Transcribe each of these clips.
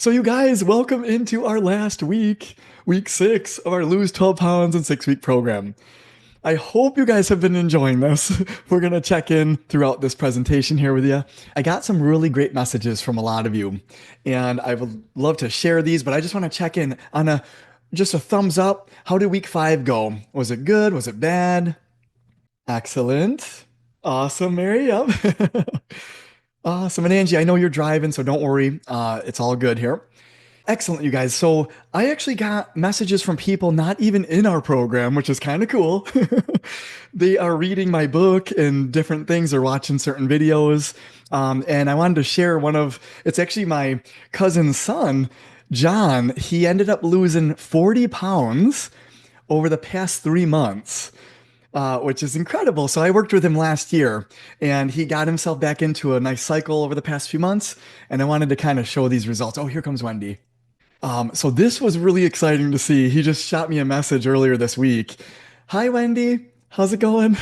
So, you guys, welcome into our last week, week 6 of our Lose 12 Pounds in 6 Week program. I hope you guys have been enjoying this. We're going to check in throughout this presentation here with you. I got some really great messages from a lot of you, and I would love to share these, but I just want to check in on just a thumbs up. How did week 5 go? Was it good? Was it bad? Excellent. Awesome, Mary. Yep. Awesome. And Angie, I know you're driving, so don't worry. It's all good here. Excellent, you guys. So I actually got messages from people not even in our program, which is kind of cool. They are reading my book and different things or watching certain videos. And I wanted to share it's actually my cousin's son, John. He ended up losing 40 pounds over the past 3 months. Which is incredible. So I worked with him last year and he got himself back into a nice cycle over the past few months. And I wanted to kind of show these results. Oh, here comes Wendy. So this was really exciting to see. He just shot me a message earlier this week. Hi, Wendy. How's it going?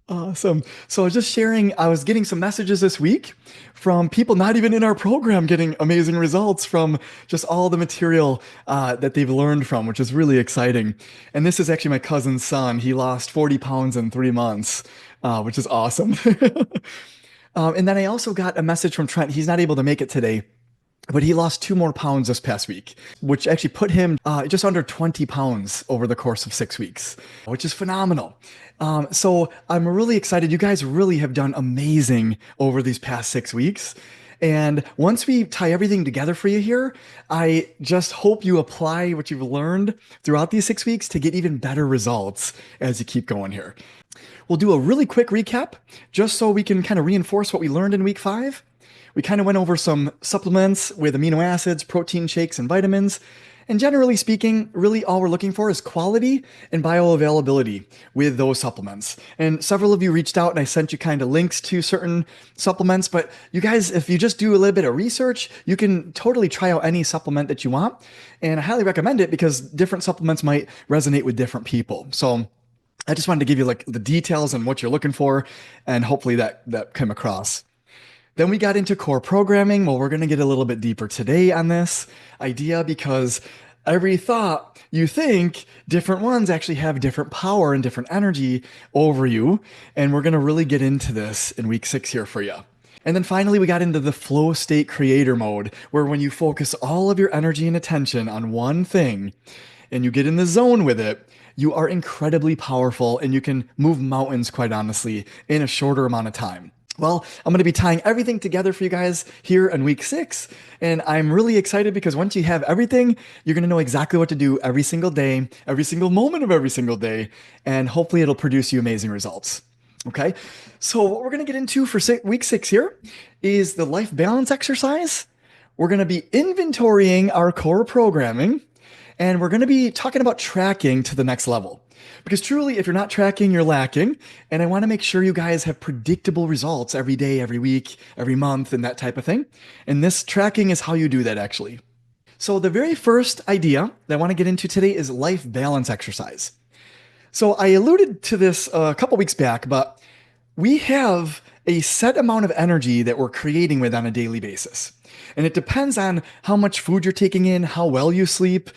Awesome. So I was just sharing, I was getting some messages this week from people not even in our program getting amazing results from just all the material that they've learned from, which is really exciting. And this is actually my cousin's son. He lost 40 pounds in 3 months, which is awesome. And then I also got a message from Trent. He's not able to make it today, but he lost 2 more pounds this past week, which actually put him just under 20 pounds over the course of 6 weeks, which is phenomenal. So I'm really excited. You guys really have done amazing over these past 6 weeks. And once we tie everything together for you here, I just hope you apply what you've learned throughout these 6 weeks to get even better results as you keep going here. We'll do a really quick recap just so we can kind of reinforce what we learned in week 5. We kind of went over some supplements with amino acids, protein shakes, and vitamins. And generally speaking, really all we're looking for is quality and bioavailability with those supplements. And several of you reached out and I sent you kind of links to certain supplements. But you guys, if you just do a little bit of research, you can totally try out any supplement that you want. And I highly recommend it because different supplements might resonate with different people. So I just wanted to give you like the details and what you're looking for, and hopefully that came across. Then we got into core programming. Well, we're going to get a little bit deeper today on this idea because every thought you think, different ones actually have different power and different energy over you. And we're going to really get into this in week 6 here for you. And then finally, we got into the flow state creator mode, where when you focus all of your energy and attention on one thing and you get in the zone with it, you are incredibly powerful and you can move mountains, quite honestly, in a shorter amount of time. Well, I'm going to be tying everything together for you guys here in week 6. And I'm really excited because once you have everything, you're going to know exactly what to do every single day, every single moment of every single day. And hopefully it'll produce you amazing results. Okay. So what we're going to get into for week 6 here is the life balance exercise. We're going to be inventorying our core programming, and we're going to be talking about tracking to the next level. Because truly, if you're not tracking, you're lacking. And I want to make sure you guys have predictable results every day, every week, every month, and that type of thing. And this tracking is how you do that, actually. So the very first idea that I want to get into today is life balance exercise. So I alluded to this a couple weeks back, but we have a set amount of energy that we're creating with on a daily basis. And it depends on how much food you're taking in, how well you sleep,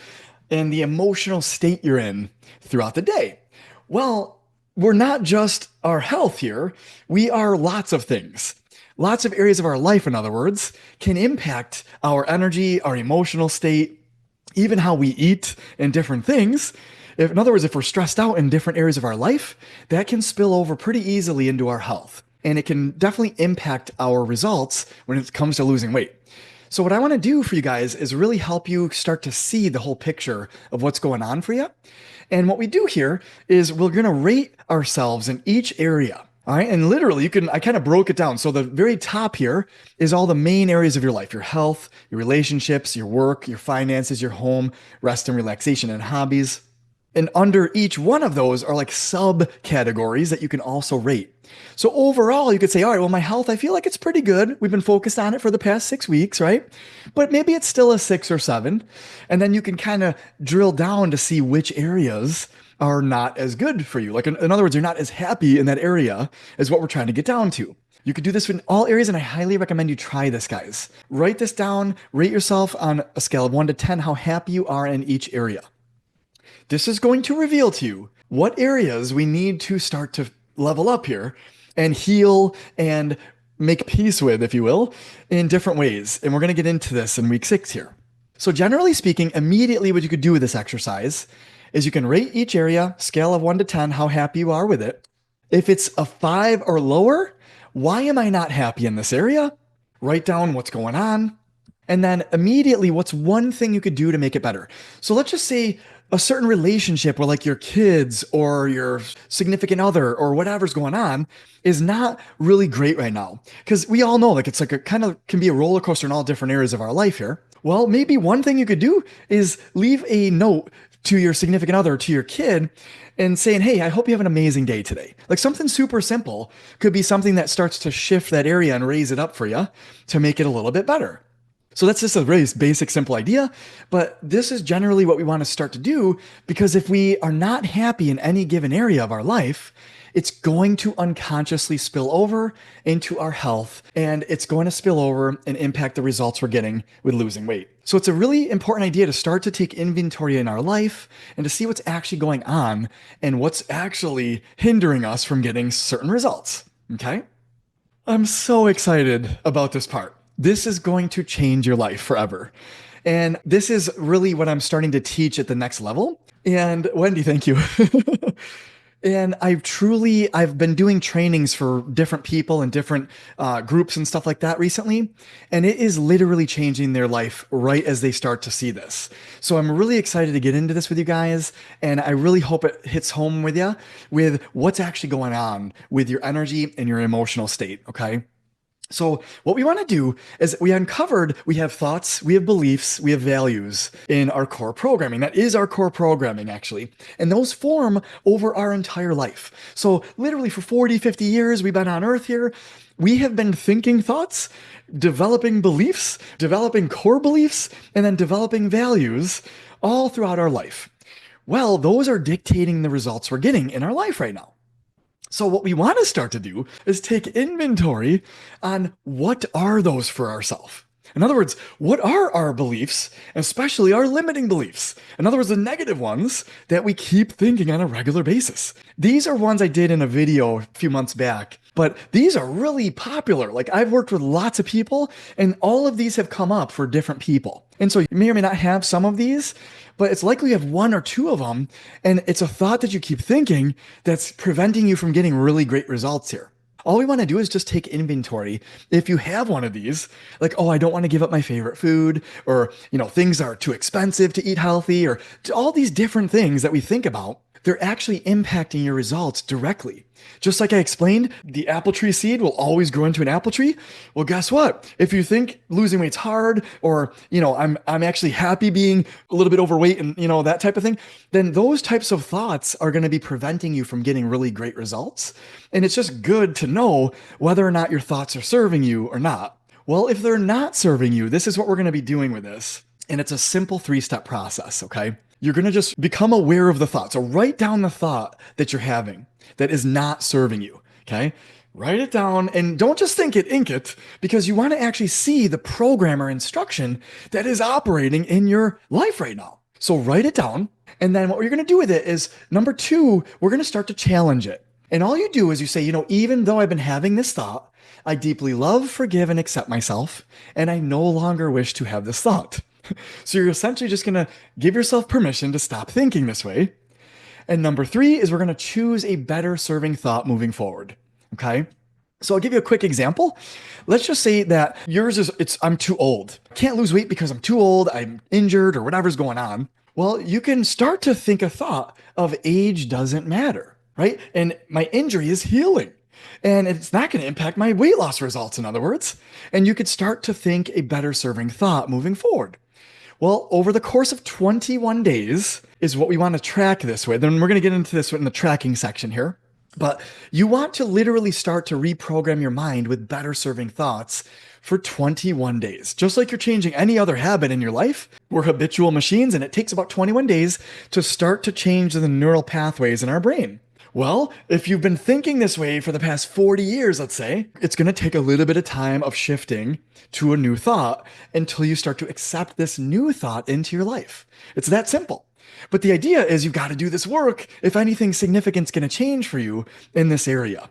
and the emotional state you're in throughout the day. Well, we're not just our health here. We are lots of things. Lots of areas of our life, in other words, can impact our energy, our emotional state, even how we eat and different things. In other words, if we're stressed out in different areas of our life, that can spill over pretty easily into our health. And it can definitely impact our results when it comes to losing weight. So what I want to do for you guys is really help you start to see the whole picture of what's going on for you. And what we do here is we're going to rate ourselves in each area. All right. And literally I kind of broke it down. So the very top here is all the main areas of your life: your health, your relationships, your work, your finances, your home, rest and relaxation, and hobbies. And under each one of those are like subcategories that you can also rate. So overall, you could say, all right, well, my health, I feel like it's pretty good. We've been focused on it for the past 6 weeks, right? But maybe it's still a 6 or 7. And then you can kind of drill down to see which areas are not as good for you. Like in other words, you're not as happy in that area as what we're trying to get down to. You could do this in all areas, and I highly recommend you try this, guys. Write this down, rate yourself on a scale of 1 to 10 how happy you are in each area. This is going to reveal to you what areas we need to start to level up here and heal and make peace with, if you will, in different ways. And we're going to get into this in week 6 here. So generally speaking, immediately what you could do with this exercise is you can rate each area, scale of 1 to 10, how happy you are with it. If it's a 5 or lower, why am I not happy in this area? Write down what's going on. And then immediately, what's one thing you could do to make it better? So let's just say a certain relationship where like your kids or your significant other or whatever's going on is not really great right now. Because we all know like it's like a kind of can be a roller coaster in all different areas of our life here. Well, maybe one thing you could do is leave a note to your significant other, to your kid, and saying, hey, I hope you have an amazing day today. Like something super simple could be something that starts to shift that area and raise it up for you to make it a little bit better. So that's just a really basic, simple idea, but this is generally what we want to start to do, because if we are not happy in any given area of our life, it's going to unconsciously spill over into our health, and it's going to spill over and impact the results we're getting with losing weight. So it's a really important idea to start to take inventory in our life and to see what's actually going on and what's actually hindering us from getting certain results. Okay? I'm so excited about this part. This is going to change your life forever. And this is really what I'm starting to teach at the next level. And Wendy, thank you. And I've been doing trainings for different people and different groups and stuff like that recently. And it is literally changing their life right as they start to see this. So I'm really excited to get into this with you guys. And I really hope it hits home with you with what's actually going on with your energy and your emotional state. Okay. So what we want to do is we have thoughts, we have beliefs, we have values in our core programming. That is our core programming, actually. And those form over our entire life. So literally for 40, 50 years, we've been on Earth here. We have been thinking thoughts, developing beliefs, developing core beliefs, and then developing values all throughout our life. Well, those are dictating the results we're getting in our life right now. So what we want to start to do is take inventory on what are those for ourselves. In other words, what are our beliefs, especially our limiting beliefs? In other words, the negative ones that we keep thinking on a regular basis. These are ones I did in a video a few months back, but these are really popular. Like I've worked with lots of people and all of these have come up for different people. And so you may or may not have some of these, but it's likely you have one or two of them. And it's a thought that you keep thinking that's preventing you from getting really great results here. All we want to do is just take inventory. If you have one of these, like, oh, I don't want to give up my favorite food, or, things are too expensive to eat healthy, or all these different things that we think about, they're actually impacting your results directly. Just like I explained, the apple tree seed will always grow into an apple tree. Well, guess what? If you think losing weight's hard, or, I'm actually happy being a little bit overweight and, that type of thing, then those types of thoughts are going to be preventing you from getting really great results. And it's just good to know whether or not your thoughts are serving you or not. Well, if they're not serving you, this is what we're going to be doing with this. And it's a simple 3-step process, okay? You're going to just become aware of the thought. So write down the thought that you're having that is not serving you, okay? Write it down and don't just think it, ink it, because you want to actually see the program or instruction that is operating in your life right now. So write it down. And then what you're going to do with it is, number 2, we're going to start to challenge it. And all you do is you say, even though I've been having this thought, I deeply love, forgive, and accept myself, and I no longer wish to have this thought. So you're essentially just going to give yourself permission to stop thinking this way. And number 3 is we're going to choose a better serving thought moving forward. Okay. So I'll give you a quick example. Let's just say that yours is, I'm too old. I can't lose weight because I'm too old. I'm injured or whatever's going on. Well, you can start to think a thought of age doesn't matter, right? And my injury is healing. And it's not going to impact my weight loss results, in other words. And you could start to think a better serving thought moving forward. Well, over the course of 21 days is what we want to track this with. And we're going to get into this in the tracking section here. But you want to literally start to reprogram your mind with better serving thoughts for 21 days. Just like you're changing any other habit in your life, we're habitual machines, and it takes about 21 days to start to change the neural pathways in our brain. Well, if you've been thinking this way for the past 40 years, let's say, it's going to take a little bit of time of shifting to a new thought until you start to accept this new thought into your life. It's that simple. But the idea is you've got to do this work if anything significant's going to change for you in this area.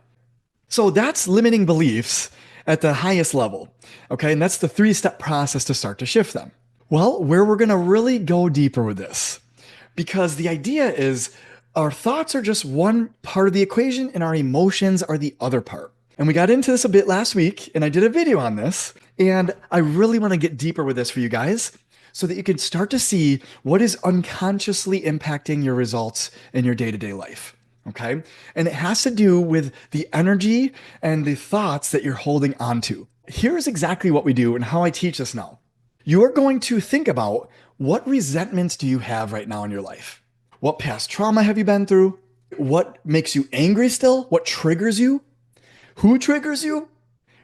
So that's limiting beliefs at the highest level. Okay. And that's the 3-step process to start to shift them. Well, where we're going to really go deeper with this, because the idea is our thoughts are just one part of the equation and our emotions are the other part. And we got into this a bit last week and I did a video on this. And I really want to get deeper with this for you guys so that you can start to see what is unconsciously impacting your results in your day-to-day life. Okay. And it has to do with the energy and the thoughts that you're holding onto. Here's exactly what we do and how I teach this now. You are going to think about what resentments do you have right now in your life? What past trauma have you been through? What makes you angry still? What triggers you? Who triggers you?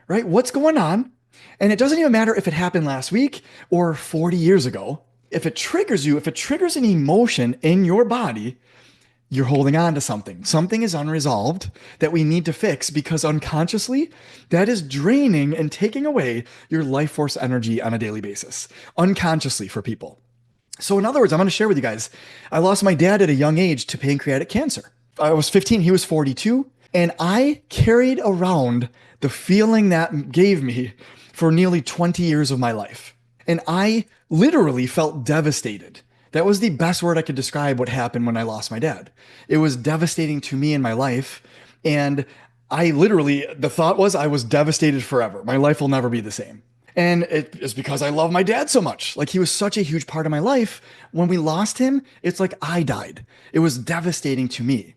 Right? What's going on? And it doesn't even matter if it happened last week or 40 years ago. If it triggers you, if it triggers an emotion in your body, you're holding on to something. Something is unresolved that we need to fix because unconsciously that is draining and taking away your life force energy on a daily basis, unconsciously for people. So in other words, I'm going to share with you guys, I lost my dad at a young age to pancreatic cancer. I was 15, he was 42, and I carried around the feeling that gave me for nearly 20 years of my life. And I literally felt devastated. That was the best word I could describe what happened when I lost my dad. It was devastating to me in my life. And I literally, the thought was I was devastated forever. My life will never be the same. And it is because I love my dad so much. Like he was such a huge part of my life. When we lost him, it's like I died. It was devastating to me.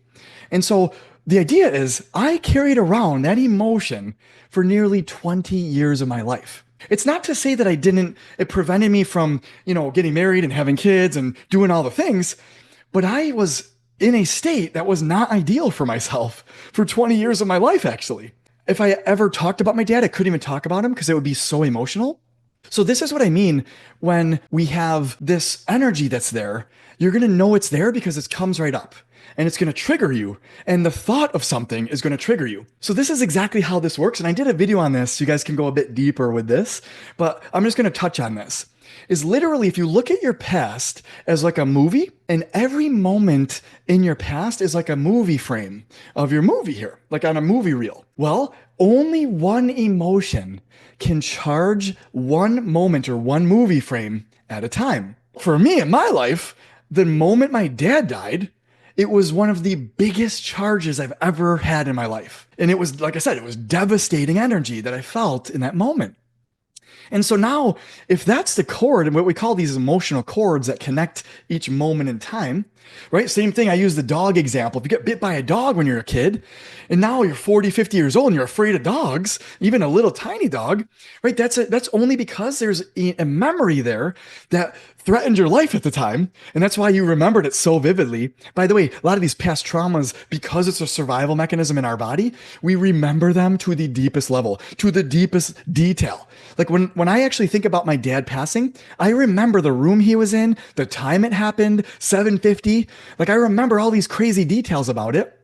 And so the idea is I carried around that emotion for nearly 20 years of my life. It's not to say that it prevented me from, getting married and having kids and doing all the things, but I was in a state that was not ideal for myself for 20 years of my life, actually. If I ever talked about my dad, I couldn't even talk about him because it would be so emotional. So this is what I mean when we have this energy that's there. You're going to know it's there because it comes right up. And it's going to trigger you. And the thought of something is going to trigger you. So this is exactly how this works. And I did a video on this. So you guys can go a bit deeper with this, but I'm just going to touch on this. Is literally, if you look at your past as like a movie, and every moment in your past is like a movie frame of your movie here, like on a movie reel. Well, only one emotion can charge one moment or one movie frame at a time. For me in my life, the moment my dad died, it was one of the biggest charges I've ever had in my life. And it was, like I said, it was devastating energy that I felt in that moment. And so now, if that's the cord and what we call these emotional cords that connect each moment in time, right? Same thing. I use the dog example. If you get bit by a dog when you're a kid and now you're 40, 50 years old and you're afraid of dogs, even a little tiny dog, right? That's only because there's a memory there that threatened your life at the time. And that's why you remembered it so vividly. By the way, a lot of these past traumas, because it's a survival mechanism in our body, we remember them to the deepest level, to the deepest detail. Like when I actually think about my dad passing, I remember the room he was in, the time it happened, 7:50. Like I remember all these crazy details about it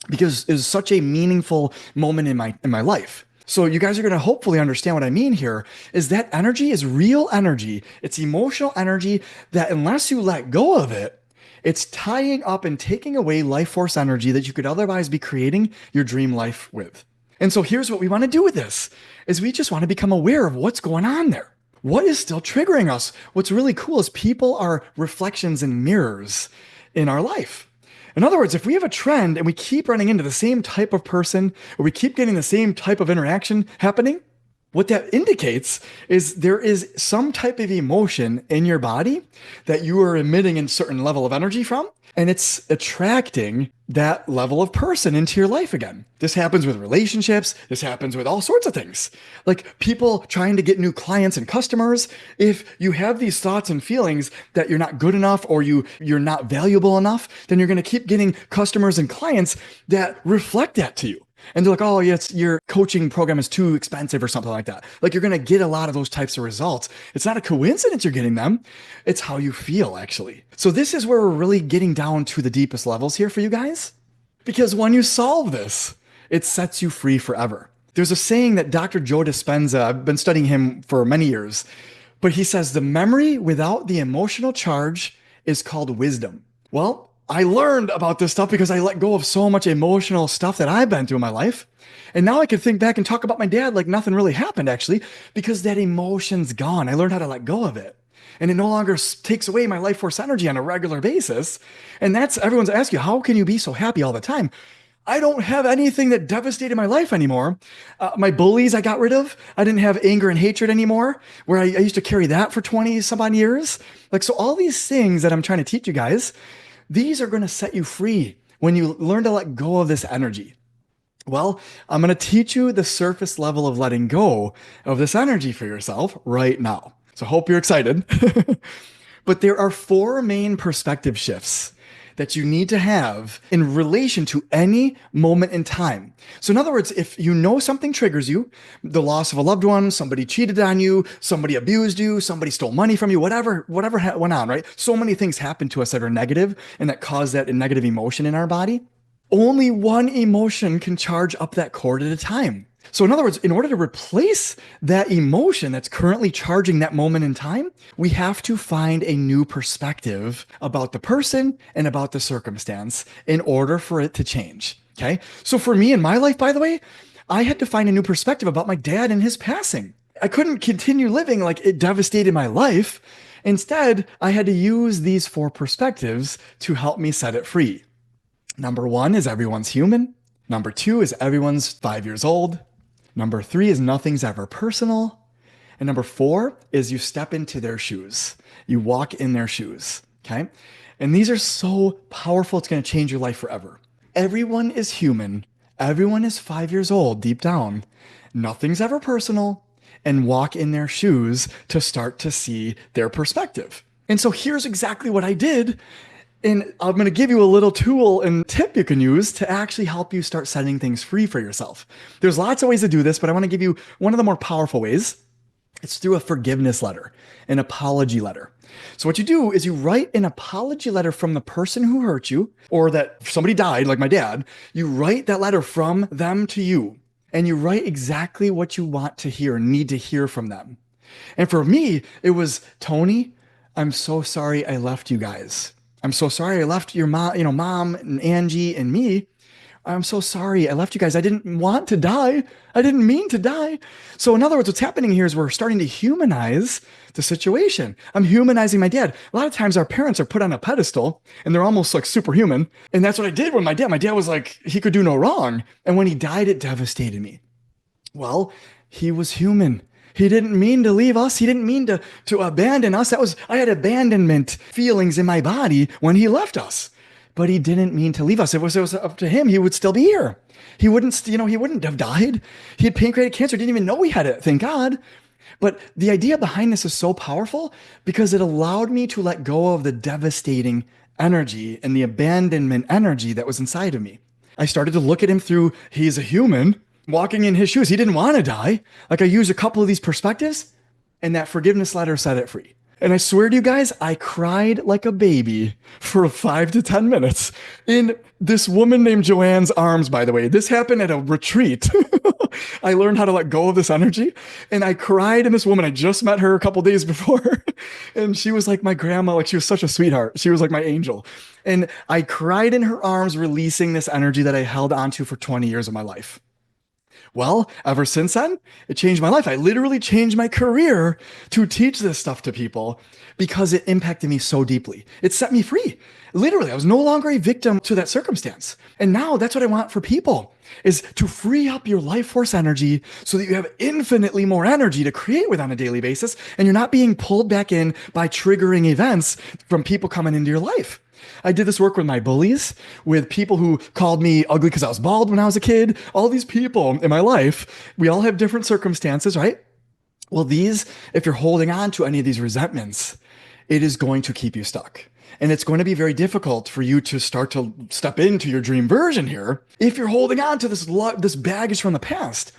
because it was such a meaningful moment in my life. So you guys are going to hopefully understand what I mean here is that energy is real energy. It's emotional energy that unless you let go of it, it's tying up and taking away life force energy that you could otherwise be creating your dream life with. And so here's what we want to do with this is we just want to become aware of what's going on there. What is still triggering us? What's really cool is people are reflections and mirrors in our life. In other words, if we have a trend and we keep running into the same type of person or we keep getting the same type of interaction happening, what that indicates is there is some type of emotion in your body that you are emitting a certain level of energy from, and it's attracting that level of person into your life again. This happens with relationships. This happens with all sorts of things. Like people trying to get new clients and customers. If you have these thoughts and feelings that you're not good enough or you're not valuable enough, then you're going to keep getting customers and clients that reflect that to you. And they're like, oh, yes, your coaching program is too expensive or something like that. Like you're going to get a lot of those types of results. It's not a coincidence you're getting them. It's how you feel, actually. So this is where we're really getting down to the deepest levels here for you guys. Because when you solve this, it sets you free forever. There's a saying that Dr. Joe Dispenza, I've been studying him for many years, but he says the memory without the emotional charge is called wisdom. Well, I learned about this stuff because I let go of so much emotional stuff that I've been through in my life. And now I can think back and talk about my dad like nothing really happened, actually, because that emotion's gone. I learned how to let go of it. And it no longer takes away my life force energy on a regular basis. And that's everyone's asking you, how can you be so happy all the time? I don't have anything that devastated my life anymore. My bullies I got rid of. I didn't have anger and hatred anymore, where I used to carry that for 20 some odd years. Like, so all these things that I'm trying to teach you guys, these are going to set you free when you learn to let go of this energy. Well, I'm going to teach you the surface level of letting go of this energy for yourself right now. So I hope you're excited. But there are four main perspective shifts that you need to have in relation to any moment in time. So in other words, if you know something triggers you, the loss of a loved one, somebody cheated on you, somebody abused you, somebody stole money from you, whatever went on, right? So many things happen to us that are negative and that cause that negative emotion in our body. Only one emotion can charge up that cord at a time. So in other words, in order to replace that emotion that's currently charging that moment in time, we have to find a new perspective about the person and about the circumstance in order for it to change. Okay. So for me in my life, by the way, I had to find a new perspective about my dad and his passing. I couldn't continue living like it devastated my life. Instead, I had to use these four perspectives to help me set it free. Number one is everyone's human. Number two is everyone's 5 years old. Number three is nothing's ever personal. And number four is you step into their shoes. You walk in their shoes. Okay. And these are so powerful. It's going to change your life forever. Everyone is human. Everyone is 5 years old deep down. Nothing's ever personal. And walk in their shoes to start to see their perspective. And so here's exactly what I did. And I'm going to give you a little tool and tip you can use to actually help you start setting things free for yourself. There's lots of ways to do this, but I want to give you one of the more powerful ways. It's through a forgiveness letter, an apology letter. So what you do is you write an apology letter from the person who hurt you, or that somebody died, like my dad. You write that letter from them to you, and you write exactly what you want to hear, need to hear from them. And for me, it was, Tony, I'm so sorry I left you guys. I'm so sorry I left your mom, mom and Angie and me. I'm so sorry I left you guys. I didn't want to die. I didn't mean to die. So in other words, what's happening here is we're starting to humanize the situation. I'm humanizing my dad. A lot of times our parents are put on a pedestal and they're almost like superhuman. And that's what I did when my dad was like, he could do no wrong. And when he died, it devastated me. Well, he was human. He didn't mean to leave us. He didn't mean to abandon us. I had abandonment feelings in my body when he left us, but he didn't mean to leave us. It was up to him. He would still be here. He wouldn't have died. He had pancreatic cancer. Didn't even know he had it. Thank God. But the idea behind this is so powerful because it allowed me to let go of the devastating energy and the abandonment energy that was inside of me. I started to look at him through, he's a human. Walking in his shoes, he didn't want to die. Like I used a couple of these perspectives and that forgiveness letter set it free. And I swear to you guys, I cried like a baby for 5 to 10 minutes in this woman named Joanne's arms, by the way. This happened at a retreat. I learned how to let go of this energy and I cried in this woman. I just met her a couple days before and she was like my grandma. Like she was such a sweetheart. She was like my angel. And I cried in her arms, releasing this energy that I held onto for 20 years of my life. Well, ever since then, it changed my life. I literally changed my career to teach this stuff to people because it impacted me so deeply. It set me free. Literally, I was no longer a victim to that circumstance. And now that's what I want for people is to free up your life force energy so that you have infinitely more energy to create with on a daily basis. And you're not being pulled back in by triggering events from people coming into your life. I did this work with my bullies, with people who called me ugly because I was bald when I was a kid. All these people in my life, we all have different circumstances, right? Well, if you're holding on to any of these resentments, it is going to keep you stuck. And it's going to be very difficult for you to start to step into your dream version here if you're holding on to this baggage from the past.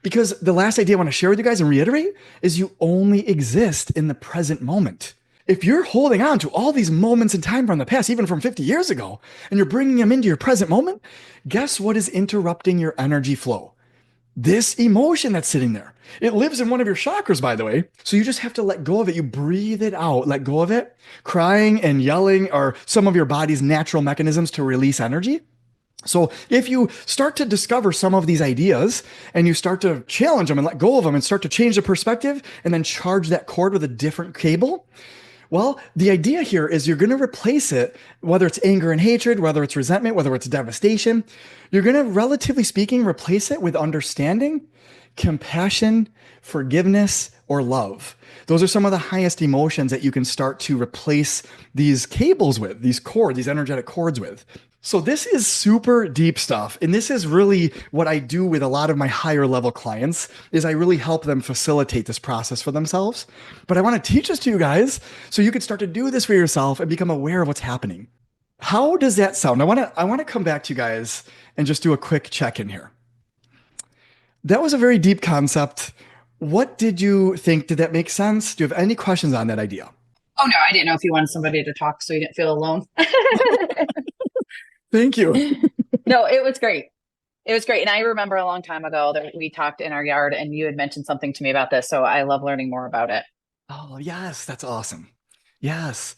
Because the last idea I want to share with you guys and reiterate is you only exist in the present moment. If you're holding on to all these moments in time from the past, even from 50 years ago, and you're bringing them into your present moment, guess what is interrupting your energy flow? This emotion that's sitting there. It lives in one of your chakras, by the way. So you just have to let go of it. You breathe it out, let go of it. Crying and yelling are some of your body's natural mechanisms to release energy. So if you start to discover some of these ideas and you start to challenge them and let go of them and start to change the perspective and then charge that cord with a different cable, well, the idea here is you're going to replace it, whether it's anger and hatred, whether it's resentment, whether it's devastation, you're going to, relatively speaking, replace it with understanding, compassion, forgiveness, or love. Those are some of the highest emotions that you can start to replace these cables with, these cords, these energetic cords with. So this is super deep stuff. And this is really what I do with a lot of my higher level clients is I really help them facilitate this process for themselves. But I want to teach this to you guys so you can start to do this for yourself and become aware of what's happening. How does that sound? I want to come back to you guys and just do a quick check-in here. That was a very deep concept. What did you think? Did that make sense? Do you have any questions on that idea? Oh no, I didn't know if you wanted somebody to talk so you didn't feel alone. Thank you. No, it was great. It was great. And I remember a long time ago that we talked in our yard and you had mentioned something to me about this. So I love learning more about it. Oh, yes, that's awesome. Yes.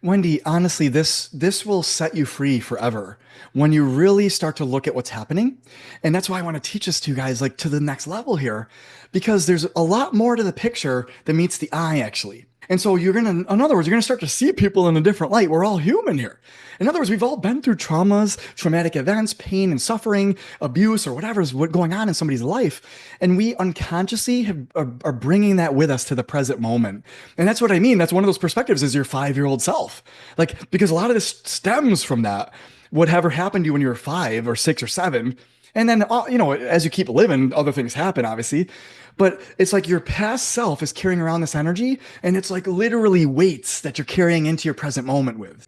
Wendy, honestly, this will set you free forever when you really start to look at what's happening. And that's why I want to teach this to you guys like to the next level here, because there's a lot more to the picture than meets the eye, actually. And so in other words, you're gonna start to see people in a different light. We're all human here. In other words, we've all been through traumas, traumatic events, pain and suffering, abuse, or whatever is going on in somebody's life. And we unconsciously are bringing that with us to the present moment. And that's what I mean. That's one of those perspectives is your 5-year-old self. Like, because a lot of this stems from that. Whatever happened to you when you were 5 or 6 or 7. And then, as you keep living, other things happen, obviously. But it's like your past self is carrying around this energy, and it's like literally weights that you're carrying into your present moment with.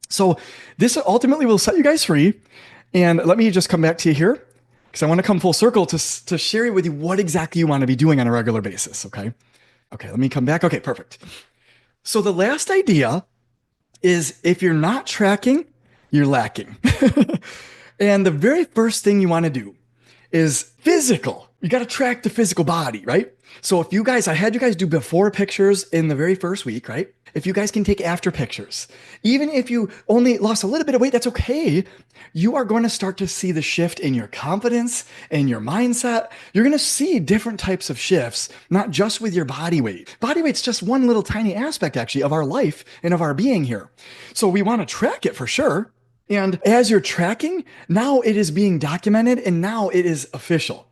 So this ultimately will set you guys free. And let me just come back to you here because I want to come full circle to share with you what exactly you want to be doing on a regular basis. Okay. Okay. Let me come back. Okay. Perfect. So the last idea is if you're not tracking, you're lacking. And the very first thing you want to do is physical. You got to track the physical body, right? So I had you guys do before pictures in the very first week, right? If you guys can take after pictures, even if you only lost a little bit of weight, that's okay. You are going to start to see the shift in your confidence and your mindset. You're going to see different types of shifts, not just with your body weight. Body weight's just one little tiny aspect actually of our life and of our being here. So we want to track it for sure. And as you're tracking, now it is being documented and now it is official.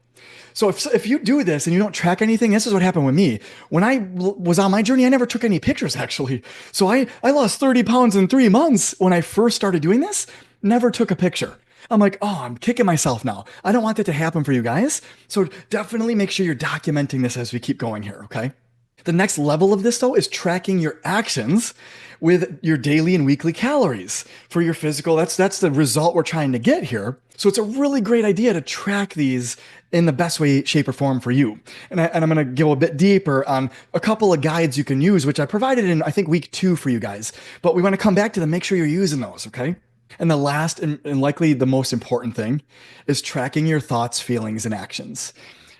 So if you do this and you don't track anything, this is what happened with me. When I was on my journey, I never took any pictures actually. So I lost 30 pounds in 3 months when I first started doing this, never took a picture. I'm like, oh, I'm kicking myself now. I don't want that to happen for you guys. So definitely make sure you're documenting this as we keep going here, okay? The next level of this though is tracking your actions with your daily and weekly calories for your physical. That's the result we're trying to get here. So it's a really great idea to track these in the best way, shape, or form for you. And I'm going to go a bit deeper on a couple of guides you can use, which I provided in, I think, week 2 for you guys. But we want to come back to them, make sure you're using those, okay? And the last and likely the most important thing is tracking your thoughts, feelings, and actions.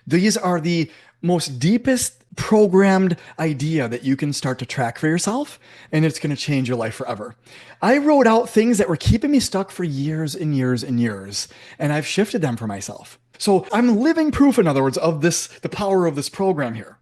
These are the most deepest programmed idea that you can start to track for yourself, and it's going to change your life forever. I wrote out things that were keeping me stuck for years and years and years, and I've shifted them for myself. So I'm living proof, in other words, of this, the power of this program here.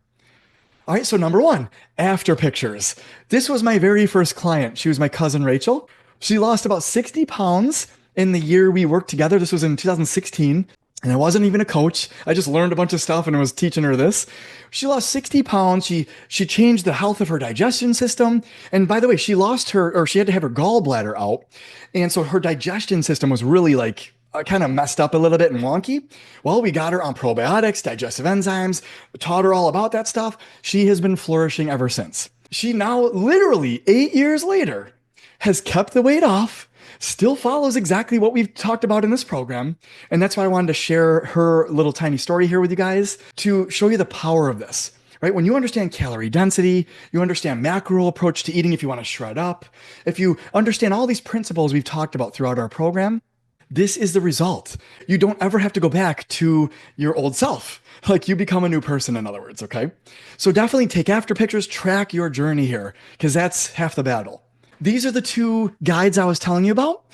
All right, so number 1, after pictures. This was my very first client. She was my cousin Rachel. She lost about 60 pounds in the year we worked together. This was in 2016. And I wasn't even a coach. I just learned a bunch of stuff and was teaching her this. She lost 60 pounds. She changed the health of her digestion system. And by the way, she had to have her gallbladder out. And so her digestion system was really like kind of messed up a little bit and wonky. Well, we got her on probiotics, digestive enzymes, taught her all about that stuff. She has been flourishing ever since. She now literally 8 years later has kept the weight off, still follows exactly what we've talked about in this program. And that's why I wanted to share her little tiny story here with you guys to show you the power of this. right? When you understand calorie density, you understand macro approach to eating if you want to shred up, if you understand all these principles we've talked about throughout our program, this is the result. You don't ever have to go back to your old self. Like you become a new person, in other words, okay? So definitely take after pictures, track your journey here, because that's half the battle. These are the two guides I was telling you about.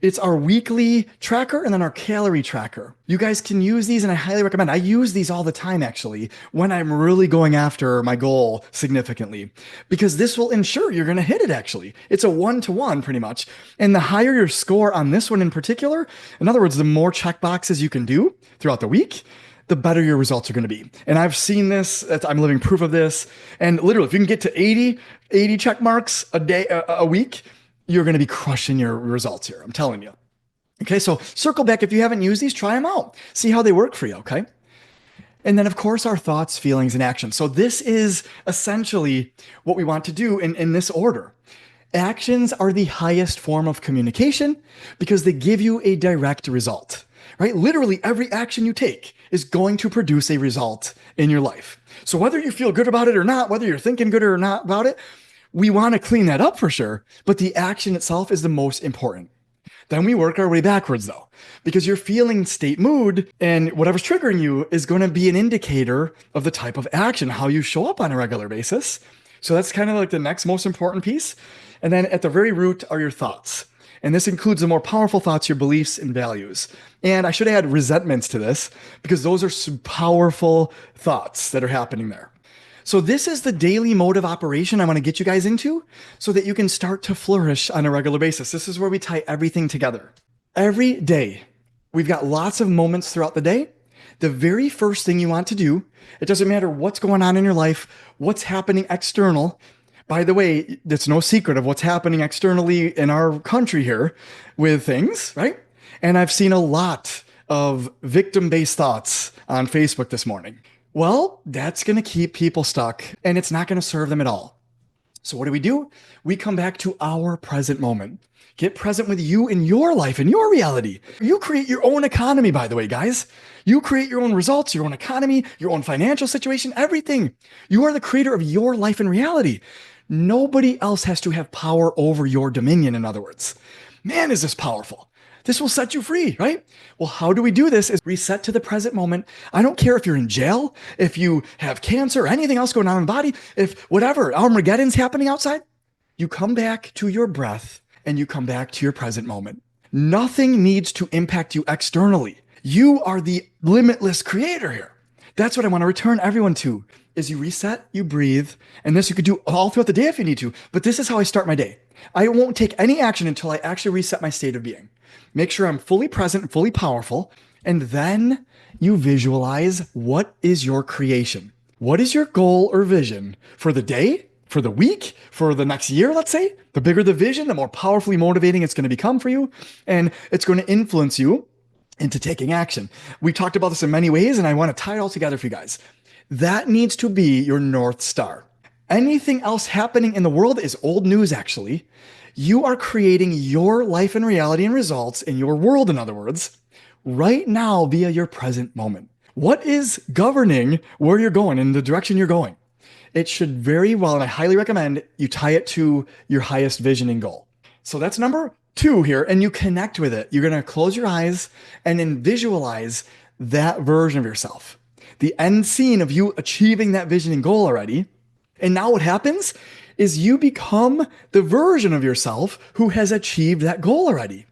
It's our weekly tracker and then our calorie tracker. You guys can use these, and I highly recommend. I use these all the time, actually, when I'm really going after my goal significantly, because this will ensure you're going to hit it, actually. It's a one-to-one, pretty much. And the higher your score on this one in particular, in other words, the more check boxes you can do throughout the week, the better your results are going to be. And I've seen this, I'm living proof of this. And literally, if you can get to 80 check marks a day, a week, you're going to be crushing your results here. I'm telling you. Okay, so circle back. If you haven't used these, try them out. See how they work for you, okay? And then, of course, our thoughts, feelings, and actions. So this is essentially what we want to do in this order. Actions are the highest form of communication because they give you a direct result, right? Literally every action you take is going to produce a result in your life. So whether you feel good about it or not, whether you're thinking good or not about it, we want to clean that up for sure, but the action itself is the most important. Then we work our way backwards though, because your feeling state, mood, and whatever's triggering you is going to be an indicator of the type of action, how you show up on a regular basis. So that's kind of like the next most important piece. And then at the very root are your thoughts. And this includes the more powerful thoughts, your beliefs and values. And I should add resentments to this because those are some powerful thoughts that are happening there. So this is the daily mode of operation I want to get you guys into so that you can start to flourish on a regular basis. This is where we tie everything together. Every day, we've got lots of moments throughout the day. The very first thing you want to do, it doesn't matter what's going on in your life, what's happening external. By the way, it's no secret of what's happening externally in our country here with things, right? And I've seen a lot of victim-based thoughts on Facebook this morning. Well, that's going to keep people stuck and it's not going to serve them at all. So what do? We come back to our present moment. Get present with you in your life, in your reality. You create your own economy, by the way, guys. You create your own results, your own economy, your own financial situation, everything. You are the creator of your life and reality. Nobody else has to have power over your dominion, in other words. Man, is this powerful. This will set you free, right? Well, how do we do this? Is reset to the present moment. I don't care if you're in jail, if you have cancer, or anything else going on in the body, if whatever, Armageddon's happening outside, you come back to your breath and you come back to your present moment. Nothing needs to impact you externally. You are the limitless creator here. That's what I want to return everyone to, is you reset, you breathe, and this you could do all throughout the day if you need to, but this is how I start my day. I won't take any action until I actually reset my state of being. Make sure I'm fully present and fully powerful, and then you visualize what is your creation. What is your goal or vision for the day, for the week, for the next year, let's say? The bigger the vision, the more powerfully motivating it's going to become for you, and it's going to influence you into taking action. We talked about this in many ways, and I want to tie it all together for you guys. That needs to be your North Star. Anything else happening in the world is old news, actually. You are creating your life and reality and results in your world, in other words, right now via your present moment. What is governing where you're going and the direction you're going? It should very well, and I highly recommend you tie it to your highest vision and goal. So that's number 2 here, and you connect with it. You're going to close your eyes and then visualize that version of yourself, the end scene of you achieving that vision and goal already. And now what happens is you become the version of yourself who has achieved that goal already.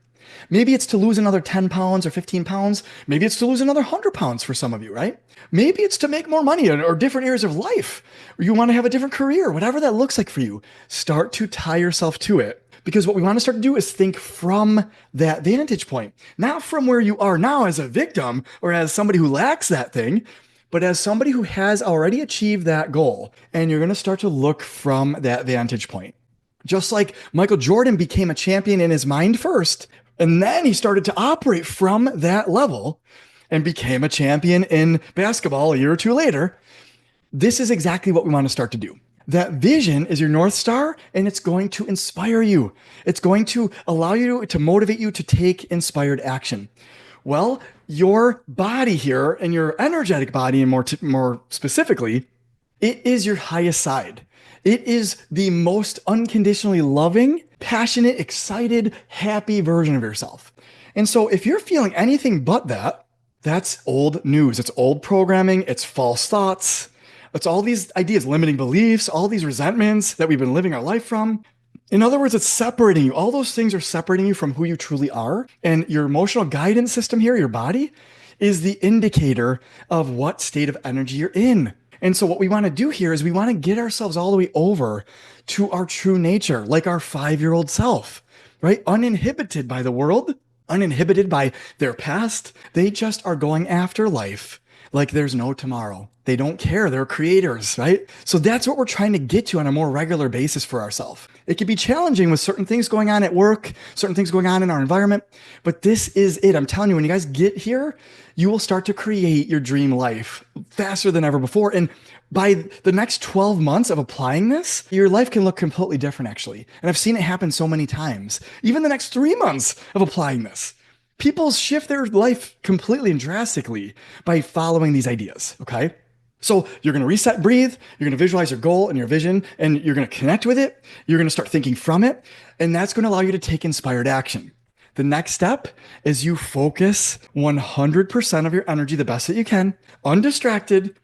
Maybe it's to lose another 10 pounds or 15 pounds. Maybe it's to lose another 100 pounds for some of you, right? Maybe it's to make more money or different areas of life, or you want to have a different career, whatever that looks like for you. Start to tie yourself to it. Because what we want to start to do is think from that vantage point, not from where you are now as a victim or as somebody who lacks that thing, but as somebody who has already achieved that goal. And you're going to start to look from that vantage point. Just like Michael Jordan became a champion in his mind first, and then he started to operate from that level and became a champion in basketball a year or 2 later. This is exactly what we want to start to do. That vision is your North Star, and it's going to inspire you. It's going to allow you to motivate you to take inspired action. Well, your body here and your energetic body, and more specifically, It is your highest side. It is the most unconditionally loving, passionate, excited, happy version of yourself. And so if you're feeling anything but that, that's old news. It's old programming. It's false thoughts. It's all these ideas, limiting beliefs, all these resentments that we've been living our life from. In other words, it's separating you. All those things are separating you from who you truly are. And your emotional guidance system here, your body, is the indicator of what state of energy you're in. And so, what we want to do here is we want to get ourselves all the way over to our true nature, like our 5-year-old self, right? Uninhibited by the world, uninhibited by their past. They just are going after life like there's no tomorrow. They don't care. They're creators, right? So that's what we're trying to get to on a more regular basis for ourselves. It can be challenging with certain things going on at work, certain things going on in our environment, but this is it. I'm telling you, when you guys get here, you will start to create your dream life faster than ever before. And by the next 12 months of applying this, your life can look completely different, actually. And I've seen it happen so many times. Even the next 3 months of applying this, people shift their life completely and drastically by following these ideas, okay? So you're going to reset, breathe, you're going to visualize your goal and your vision, and you're going to connect with it. You're going to start thinking from it, and that's going to allow you to take inspired action. The next step is you focus 100% of your energy, the best that you can, undistracted,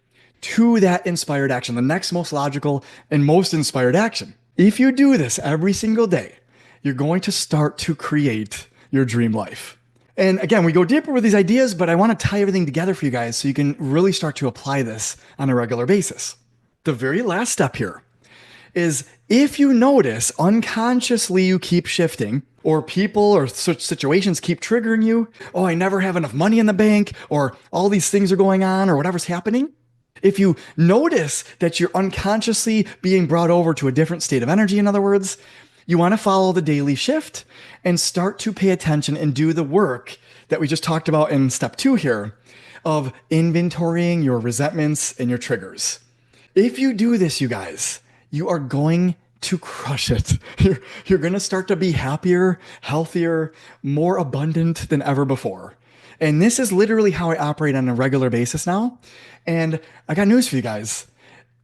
to that inspired action, the next most logical and most inspired action. If you do this every single day, you're going to start to create your dream life. And again, we go deeper with these ideas, but I want to tie everything together for you guys so you can really start to apply this on a regular basis. The very last step here is if you notice unconsciously you keep shifting, or people or such situations keep triggering you, oh, I never have enough money in the bank, or all these things are going on, or whatever's happening. If you notice that you're unconsciously being brought over to a different state of energy, in other words, you want to follow the daily shift and start to pay attention and do the work that we just talked about in step 2 here of inventorying your resentments and your triggers. If you do this, you guys, you are going to crush it. You're going to start to be happier, healthier, more abundant than ever before. And this is literally how I operate on a regular basis now. And I got news for you guys.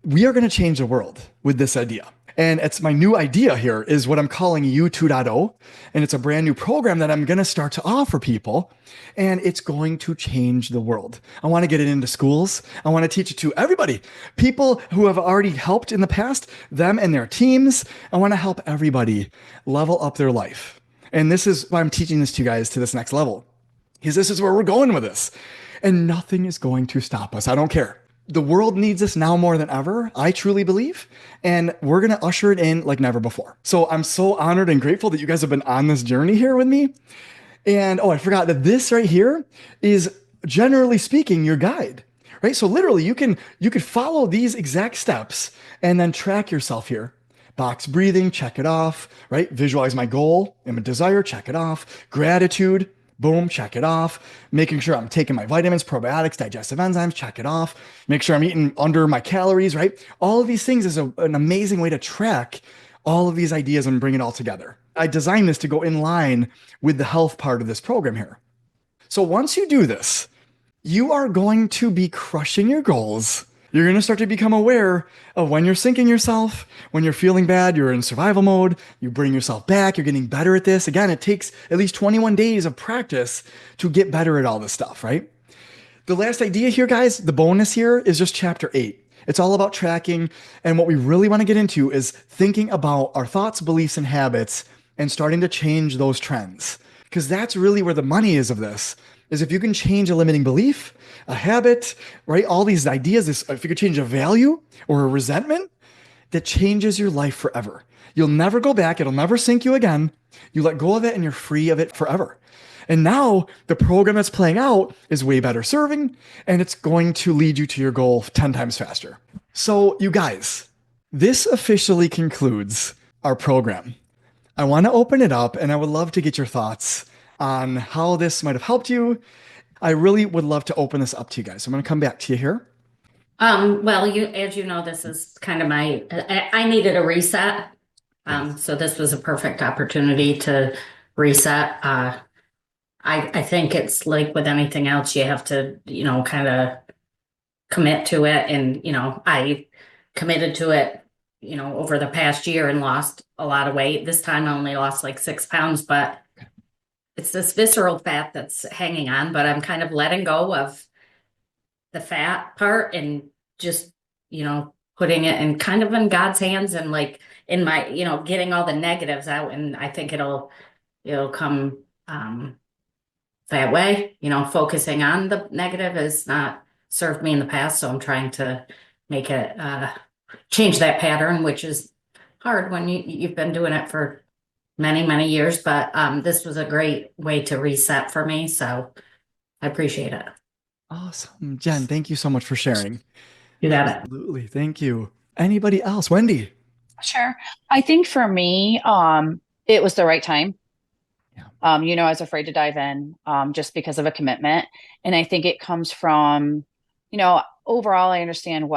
We are going to change the world with this idea. And it's my new idea here is what I'm calling U 2.0. And it's a brand new program that I'm going to start to offer people. And it's going to change the world. I want to get it into schools. I want to teach it to everybody. People who have already helped in the past, them and their teams. I want to help everybody level up their life. And this is why I'm teaching this to you guys to this next level. Because this is where we're going with this. And nothing is going to stop us. I don't care. The world needs us now more than ever, I truly believe, and we're going to usher it in like never before. So I'm so honored and grateful that you guys have been on this journey here with me. And oh, I forgot that this right here is, generally speaking, your guide, right? So literally you can follow these exact steps and then track yourself here. Box breathing, check it off, right? Visualize my goal and my desire, check it off. Gratitude, boom, check it off. Making sure I'm taking my vitamins, probiotics, digestive enzymes, check it off. Make sure I'm eating under my calories, right? All of these things is an amazing way to track all of these ideas and bring it all together. I designed this to go in line with the health part of this program here. So once you do this, you are going to be crushing your goals. You're going to start to become aware of when you're sinking yourself, when you're feeling bad, you're in survival mode, you bring yourself back, you're getting better at this. Again, it takes at least 21 days of practice to get better at all this stuff, right? The last idea here, guys, the bonus here is just chapter 8. It's all about tracking. And what we really want to get into is thinking about our thoughts, beliefs, and habits and starting to change those trends. Because that's really where the money is of this, is if you can change a limiting belief, a habit, right? All these ideas, if you could change a value or a resentment, that changes your life forever. You'll never go back. It'll never sink you again. You let go of it and you're free of it forever. And now the program that's playing out is way better serving, and it's going to lead you to your goal 10 times faster. So you guys, this officially concludes our program. I want to open it up and I would love to get your thoughts on how this might have helped you. I really would love to open this up to you guys. So I'm going to come back to you here. Well, as you know, this is kind of I needed a reset. So this was a perfect opportunity to reset. I think it's like with anything else, you have to, kind of commit to it. And, I committed to it, over the past year and lost a lot of weight. This time I only lost like 6 pounds, but it's this visceral fat that's hanging on, but I'm kind of letting go of the fat part and just, putting it in kind of in God's hands and like in my, getting all the negatives out. And I think it'll come that way. Focusing on the negative has not served me in the past. So I'm trying to make it change that pattern, which is hard when you've been doing it for many, many years. But this was a great way to reset for me. So I appreciate it. Awesome. Jen, thank you so much for sharing. You got it. Absolutely. Thank you. Anybody else? Wendy? Sure. I think for me, it was the right time. Yeah. I was afraid to dive in, just because of a commitment. And I think it comes from, overall, I understand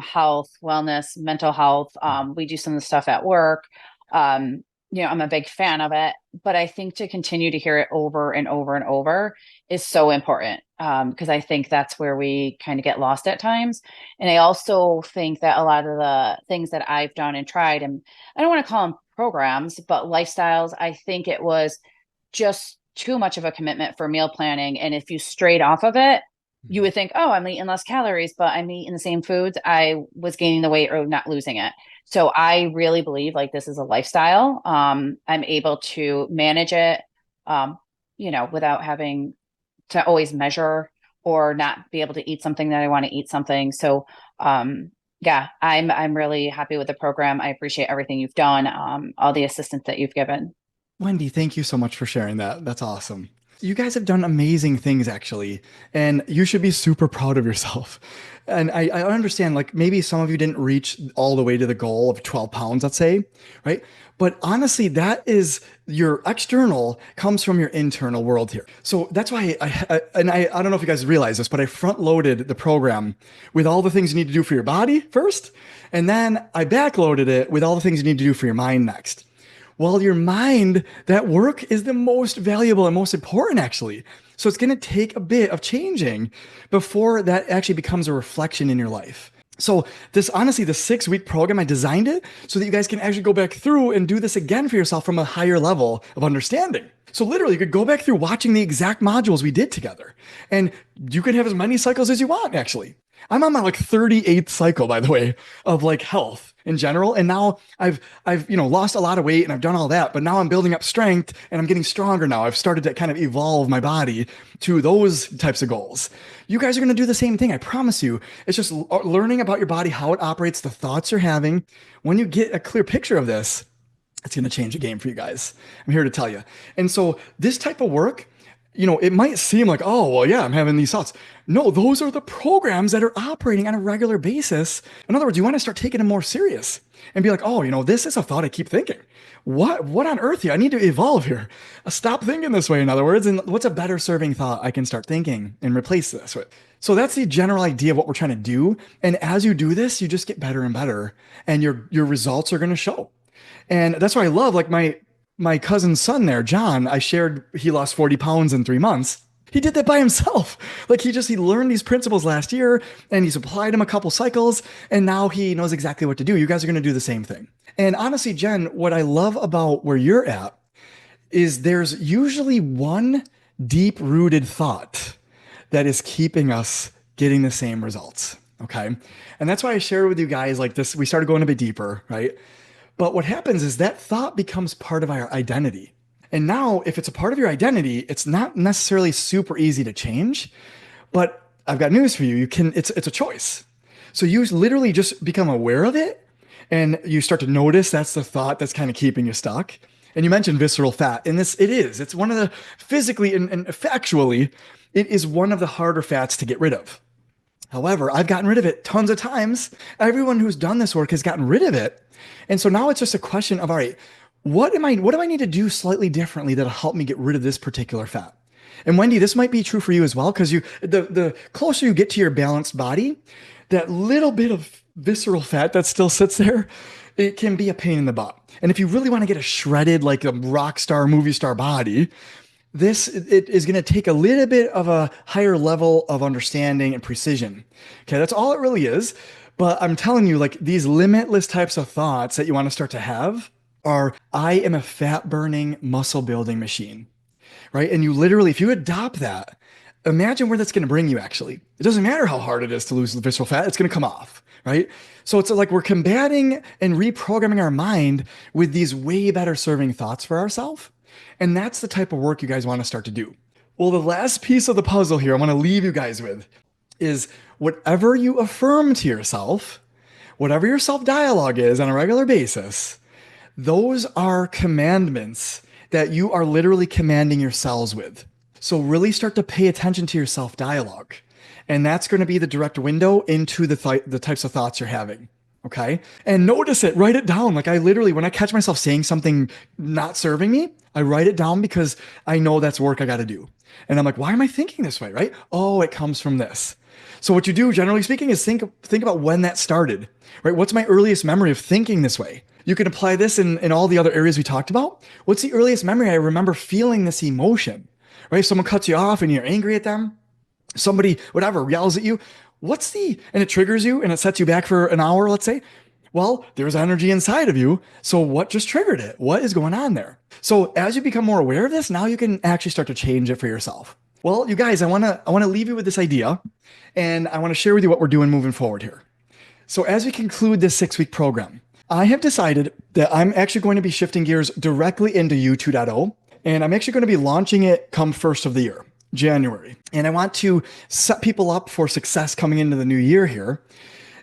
health, wellness, mental health. We do some of the stuff at work. I'm a big fan of it, but I think to continue to hear it over and over and over is so important. Because I think that's where we kind of get lost at times. And I also think that a lot of the things that I've done and tried, and I don't want to call them programs, but lifestyles, I think it was just too much of a commitment for meal planning. And if you strayed off of it, you would think, oh, I'm eating less calories, but I'm eating the same foods. I was gaining the weight or not losing it. So I really believe like this is a lifestyle. I'm able to manage it, without having to always measure or not be able to eat something that I want to eat something. So, yeah, I'm really happy with the program. I appreciate everything you've done, all the assistance that you've given. Wendy, thank you so much for sharing that. That's awesome. You guys have done amazing things, actually, and you should be super proud of yourself. And I understand, like, maybe some of you didn't reach all the way to the goal of 12 pounds, let's say, right? But honestly, that is your external comes from your internal world here. So that's why I don't know if you guys realize this, but I front loaded the program with all the things you need to do for your body first. And then I back loaded it with all the things you need to do for your mind next. Well, your mind, that work is the most valuable and most important, actually. So it's going to take a bit of changing before that actually becomes a reflection in your life. So this, honestly, the 6-week program, I designed it so that you guys can actually go back through and do this again for yourself from a higher level of understanding. So literally, you could go back through watching the exact modules we did together, and you can have as many cycles as you want, actually. I'm on my like 38th cycle, by the way, of like health in general. And now I've lost a lot of weight and I've done all that, but now I'm building up strength and I'm getting stronger now. I've started to kind of evolve my body to those types of goals. You guys are going to do the same thing. I promise you. It's just learning about your body, how it operates, the thoughts you're having. When you get a clear picture of this, it's going to change the game for you guys. I'm here to tell you. And so this type of work, it might seem like, oh, well, yeah, I'm having these thoughts. No, those are the programs that are operating on a regular basis. In other words, you want to start taking them more serious and be like, oh, this is a thought I keep thinking. What on earth here? I need to evolve here. Stop thinking this way, in other words. And what's a better serving thought I can start thinking and replace this with? So that's the general idea of what we're trying to do. And as you do this, you just get better and better, and your results are going to show. And that's why I love, like, my cousin's son there, John. I shared he lost 40 pounds in 3 months. He did that by himself. Like he learned these principles last year and he's applied them a couple cycles and now he knows exactly what to do. You guys are going to do the same thing. And honestly, Jen, what I love about where you're at is there's usually one deep rooted thought that is keeping us getting the same results. Okay. And that's why I shared with you guys like this. We started going a bit deeper, right? But what happens is that thought becomes part of our identity. And now, if it's a part of your identity, it's not necessarily super easy to change. But I've got news for you. It's a choice. So you literally just become aware of it and you start to notice that's the thought that's kind of keeping you stuck. And you mentioned visceral fat. And it's one of the physically and factually, it is one of the harder fats to get rid of. However, I've gotten rid of it tons of times. Everyone who's done this work has gotten rid of it. And so now it's just a question of, all right, what do I need to do slightly differently that'll help me get rid of this particular fat? And Wendy, this might be true for you as well, because the closer you get to your balanced body, that little bit of visceral fat that still sits there, it can be a pain in the butt. And if you really want to get a shredded, like a rock star, movie star body, it is going to take a little bit of a higher level of understanding and precision. Okay, that's all it really is. But I'm telling you, like these limitless types of thoughts that you want to start to have are, I am a fat burning muscle building machine, right? And you literally, if you adopt that, imagine where that's going to bring you actually. It doesn't matter how hard it is to lose the visceral fat, it's going to come off, right? So it's like we're combating and reprogramming our mind with these way better serving thoughts for ourselves. And that's the type of work you guys want to start to do. Well, the last piece of the puzzle here I want to leave you guys with is whatever you affirm to yourself, whatever your self dialogue is on a regular basis, those are commandments that you are literally commanding your cells with. So really start to pay attention to your self dialogue. And that's going to be the direct window into the types of thoughts you're having. Okay. And notice it, write it down. Like I literally, when I catch myself saying something not serving me, I write it down because I know that's work I got to do. And I'm like, why am I thinking this way? Right? Oh, it comes from this. So what you do, generally speaking, is think about when that started, right? What's my earliest memory of thinking this way? You can apply this in all the other areas we talked about. What's the earliest memory I remember feeling this emotion, right? If someone cuts you off and you're angry at them, somebody, whatever, yells at you, and it triggers you and it sets you back for an hour, let's say. Well, there's energy inside of you. So what just triggered it? What is going on there? So as you become more aware of this, now you can actually start to change it for yourself. Well, you guys, I want to leave you with this idea, and I want to share with you what we're doing moving forward here. So as we conclude this 6-week program, I have decided that I'm actually going to be shifting gears directly into U 2.0, and I'm actually going to be launching it come first of the year, January. And I want to set people up for success coming into the new year here.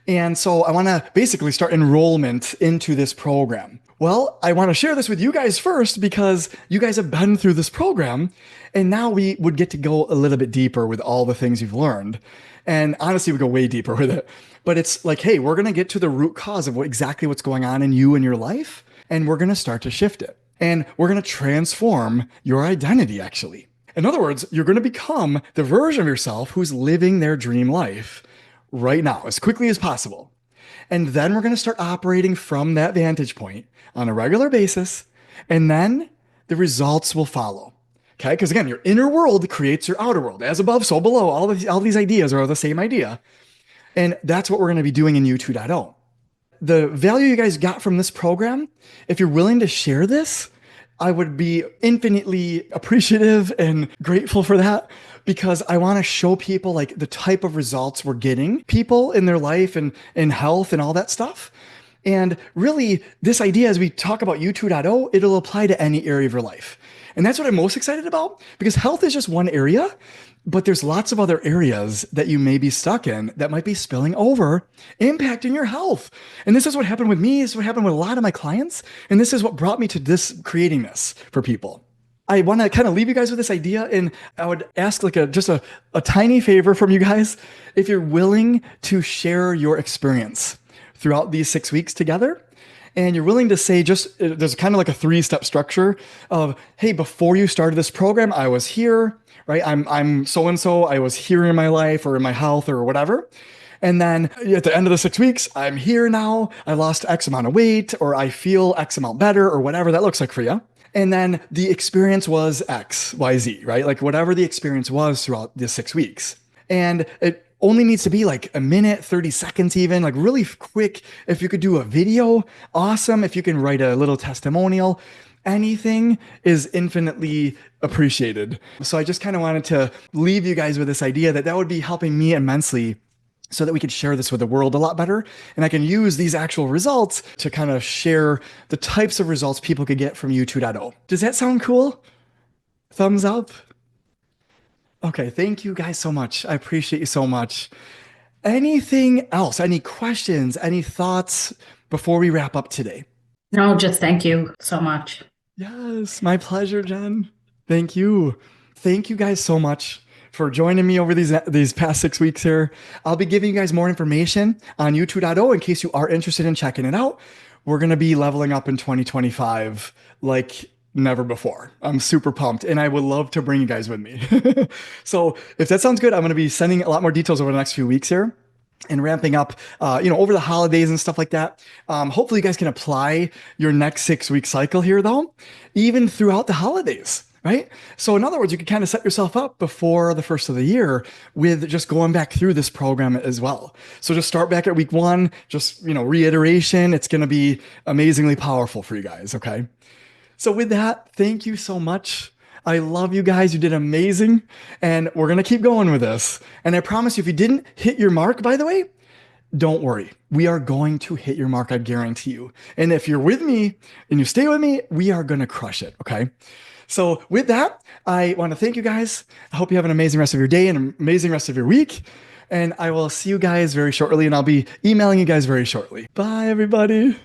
And so I want to basically start enrollment into this program. Well, I want to share this with you guys first because you guys have been through this program, and now we would get to go a little bit deeper with all the things you've learned. And honestly, we go way deeper with it. But it's like, hey, we're going to get to the root cause of exactly what's going on in you and your life, and we're going to start to shift it. And we're going to transform your identity, actually. In other words, you're going to become the version of yourself who's living their dream life right now, as quickly as possible. And then we're going to start operating from that vantage point on a regular basis. And then the results will follow. Okay. Because again, your inner world creates your outer world. As above, so below. All these ideas are the same idea. And that's what we're going to be doing in U 2.0. The value you guys got from this program, if you're willing to share this, I would be infinitely appreciative and grateful for that, because I want to show people like the type of results we're getting people in their life and in health and all that stuff. And really, this idea, as we talk about U 2.0, it'll apply to any area of your life. And that's what I'm most excited about, because health is just one area, but there's lots of other areas that you may be stuck in that might be spilling over, impacting your health. And this is what happened with me. This is what happened with a lot of my clients. And this is what brought me to creating this for people. I want to kind of leave you guys with this idea, and I would ask like just a tiny favor from you guys. If you're willing to share your experience throughout these 6 weeks together, and you're willing to say, there's kind of like a 3-step structure of, hey, before you started this program, I was here, right? I'm so-and-so, I was here in my life or in my health or whatever. And then at the end of the 6 weeks, I'm here now, I lost X amount of weight, or I feel X amount better, or whatever that looks like for you. And then the experience was X, Y, Z, right? Like whatever the experience was throughout the 6 weeks. And it only needs to be like a minute, 30 seconds even, like really quick. If you could do a video, awesome. If you can write a little testimonial, anything is infinitely appreciated. So I just kind of wanted to leave you guys with this idea that would be helping me immensely, so that we could share this with the world a lot better. And I can use these actual results to kind of share the types of results people could get from U 2.0. Does that sound cool? Thumbs up? Okay, thank you guys so much. I appreciate you so much. Anything else? Any questions? Any thoughts before we wrap up today? No, just thank you so much. Yes, my pleasure, Jen. Thank you. Thank you guys so much for joining me over these past 6 weeks here. I'll be giving you guys more information on U 2.0 in case you are interested in checking it out. We're going to be leveling up in 2025 like never before. I'm super pumped, and I would love to bring you guys with me. So if that sounds good, I'm going to be sending a lot more details over the next few weeks here and ramping up, over the holidays and stuff like that. Hopefully you guys can apply your next 6-week cycle here though, even throughout the holidays. right? So in other words, you can kind of set yourself up before the first of the year with just going back through this program as well. So just start back at week 1, just, reiteration. It's going to be amazingly powerful for you guys. Okay. So with that, thank you so much. I love you guys. You did amazing. And we're going to keep going with this. And I promise you, if you didn't hit your mark, by the way, don't worry. We are going to hit your mark. I guarantee you. And if you're with me and you stay with me, we are going to crush it. Okay. So with that, I want to thank you guys. I hope you have an amazing rest of your day and an amazing rest of your week. And I will see you guys very shortly, and I'll be emailing you guys very shortly. Bye, everybody.